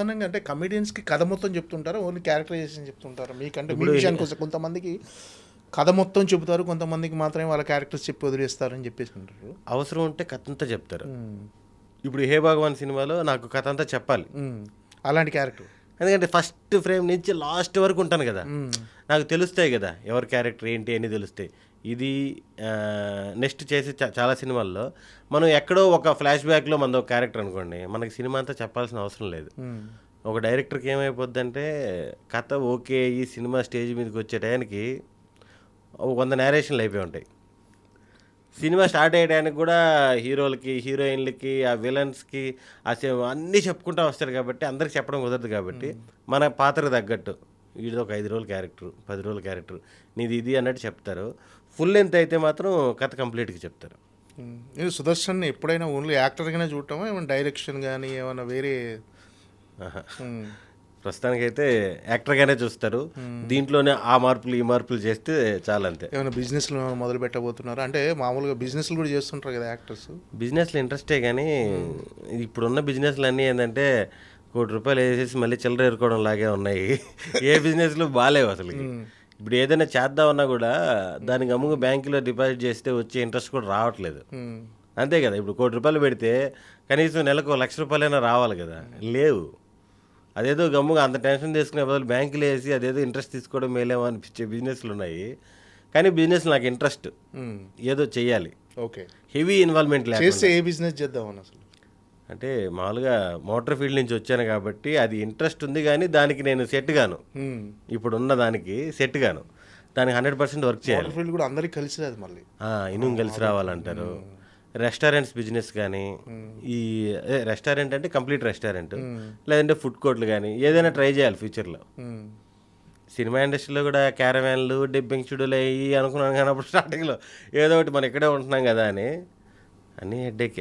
సాధారణంగా అంటే కమెడియన్స్కి కథ మొత్తం చెప్తుంటారా, ఓన్లీ క్యారెక్టరైజేషన్ చెప్తుంటారా? మీకంటే మీ ఇప్పుడు విషయానికి వస్తే కొంతమందికి కథ మొత్తం చెబుతారు, కొంతమందికి మాత్రమే వాళ్ళ క్యారెక్టర్స్ చెప్పి వదిలేస్తారని చెప్పేసి అంటారు. అవసరం ఉంటే కథ అంతా చెప్తారు. ఇప్పుడు హే భగవాన్ సినిమాలో నాకు కథ అంతా చెప్పాలి, అలాంటి క్యారెక్టర్. ఎందుకంటే ఫస్ట్ ఫ్రేమ్ నుంచి లాస్ట్ వరకు ఉంటాను కదా, నాకు తెలుస్తాయి కదా ఎవరి క్యారెక్టర్ ఏంటి అని తెలుస్తాయి. ఇది నెక్స్ట్ చేసే చాలా సినిమాల్లో మనం ఎక్కడో ఒక ఫ్లాష్ బ్యాక్లో మనది ఒక క్యారెక్టర్ అనుకోండి, మనకి సినిమా అంతా చెప్పాల్సిన అవసరం లేదు. ఒక డైరెక్టర్కి ఏమైపోద్ది అంటే కథ ఓకే, ఈ సినిమా స్టేజ్ మీదకి వచ్చే టయానికి 100 నేరేషన్లు అయిపోయి ఉంటాయి. సినిమా స్టార్ట్ అయ్యడానికి కూడా హీరోలకి, హీరోయిన్లకి, ఆ విలన్స్కి అన్నీ చెప్పుకుంటూ వస్తారు కాబట్టి అందరికి చెప్పడం కుదరదు. కాబట్టి మన పాత్రకు తగ్గట్టు వీడిది ఒక 5 రోజుల క్యారెక్టర్, 10 రోజుల క్యారెక్టర్, నీది ఇది అన్నట్టు చెప్తారు. ఫుల్ లెంత్ అయితే మాత్రం కథ కంప్లీట్గా చెప్తారు. నేను సుదర్శన్ ఎప్పుడైనా ఓన్లీ యాక్టర్గానే చూడటమా, ఏమైనా డైరెక్షన్ కానీ ఏమైనా వేరే? ప్రస్తుతానికైతే యాక్టర్గానే చూస్తారు. దీంట్లోనే ఆ మార్పులు ఈ మార్పులు చేస్తే చాలా, అంతే. ఏమైనా బిజినెస్లు మొదలు పెట్టబోతున్నారు అంటే? మామూలుగా బిజినెస్లు కూడా చేస్తుంటారు కదా యాక్టర్స్. బిజినెస్లో ఇంట్రెస్టే కానీ ఇప్పుడున్న బిజినెస్లు అన్నీ ఏంటంటే ₹1,00,00,000 వేసేసి మళ్ళీ చిల్లర ఎరుకోవడం లాగే ఉన్నాయి. ఏ బిజినెస్లు బాగాలేవు అసలు. ఇప్పుడు ఏదైనా చేద్దామన్నా కూడా దానికి అమ్ముగా బ్యాంకులో డిపాజిట్ చేస్తే వచ్చే ఇంట్రెస్ట్ కూడా రావట్లేదు. అంతే కదా, ఇప్పుడు ₹1,00,00,000 పెడితే కనీసం నెలకు ₹1,00,000 రావాలి కదా, లేవు. అదేదో గమ్ముగా అంత టెన్షన్ తీసుకునే బదులు బ్యాంకులో వేసి అదేదో ఇంట్రెస్ట్ తీసుకోవడం మేలేమో అనిపించే బిజినెస్లు ఉన్నాయి. కానీ బిజినెస్ నాకు ఇంట్రెస్ట్, ఏదో చెయ్యాలి. ఓకే, హెవీ ఇన్వాల్వ్మెంట్ చేస్తే ఏ బిజినెస్ చేద్దామని అసలు? అంటే మామూలుగా మోటార్ ఫీల్డ్ నుంచి వచ్చాను కాబట్టి అది ఇంట్రెస్ట్ ఉంది, కానీ దానికి నేను సెట్ గాను, ఇప్పుడు ఉన్న దానికి సెట్ గాను, దానికి 100% వర్క్ చేయాలి. మోటార్ ఫీల్డ్ కూడా అందరికి కలిసి రాదు, మళ్ళీ ఇనుము కలిసి రావాలంటారు. రెస్టారెంట్స్ బిజినెస్ కానీ, ఈ రెస్టారెంట్ అంటే కంప్లీట్ రెస్టారెంట్, లేదంటే ఫుడ్ కోర్ట్లు కానీ ఏదైనా ట్రై చేయాలి ఫ్యూచర్లో. సినిమా ఇండస్ట్రీలో కూడా క్యారవాన్లు, డబ్బింగ్ స్టూడియోలు అయ్యి అనుకున్నాను, కానీ అప్పుడు స్టార్టింగ్లో ఏదో ఒకటి మనం ఇక్కడే ఉంటున్నాం కదా అని అన్నీ హెడ్ఏకే.